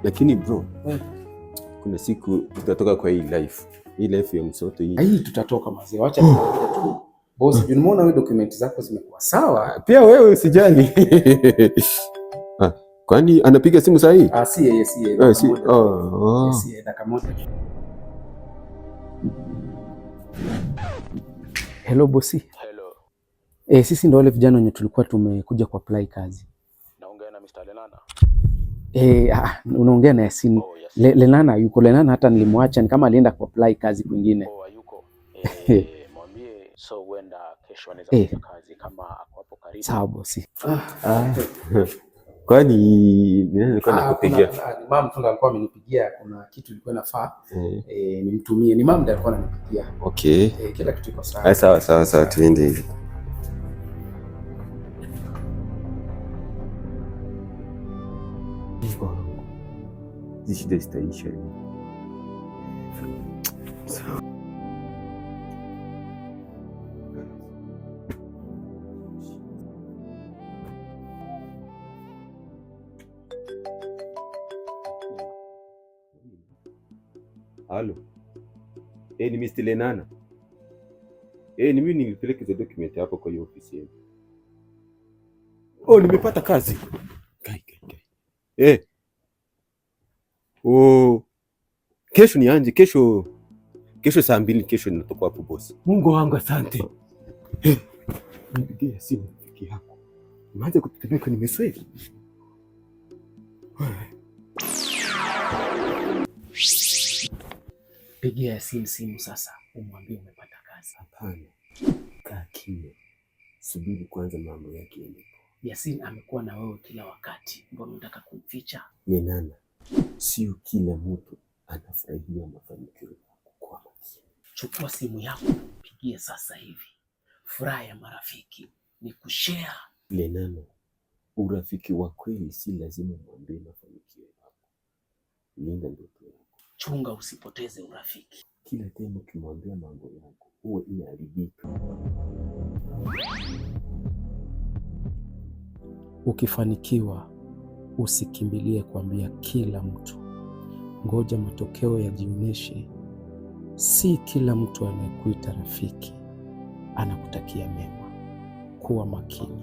Lakini bro, kuna siku tutatoka kwa hii life. Hii life ya msoto hii. Hii tutatoka mazee. Acha tu. Boss, unaona wewe document zako zimekuwa sawa. Pia wewe usijali. Kwani anapiga simu saa hii? Si yeye. Si dakika moja. Hello bosi. Hello. Sisi ndio wale vijana wenye tulikuwa tumekuja ku apply kazi. Naongea na Mr. Lenana. Unaongea na Yasin. Lenana yuko. Lenana hata nilimwacha ni kama alienda ku apply kazi kwingine. Yuko. Mwambie so huenda kesho anaweza kuja kazi kama ako hapo karibu. Sawa bosi. Kwani nilikuwa nakupigia. Ni mama tu alikuwa amenipigia, kuna kitu ilikuwa nafaa nimtumie. Ni mama ndiye alikuwa ananipigia. Okay. Kila kitu iko sawa. Sawa tuende hivi. Shida zitaisha. Halo. Ni Mr. Lenana. Ni mimi nilipeleka hizo document hapo kwa hiyo ofisi yenu. Nimepata kazi. Kai. Kesho ni anje, kesho saa 2 kesho ninatoka hapo boss. Mungu wangu asante. Nipigie simu rafiki yako. Unaanza kutetemeka nimesweli. Pigia simu sasa, umwambie umepata kazi. Hapana. Kaa kimya. Subiri kwanza mambo yake yaende. Yasin amekuwa na wewe kila wakati. Mbona unataka kumficha? Lenana, sio kila mtu anafurahia mafanikio yako kwa makini. Chukua simu yako, pigie sasa hivi. Furaha ya marafiki ni kushare. Lenana, urafiki wa kweli si lazima mwambie mafanikio yako. Linda ndoto yako. Chunga usipoteze urafiki. Kila time ukimwambia mambo yako, huwa inaharibika. Ukifanikiwa, usikimbilie kuambia kila mtu. Ngoja matokeo yajionyeshe. Si kila mtu anayekuita rafiki anakutakia mema. Kuwa makini.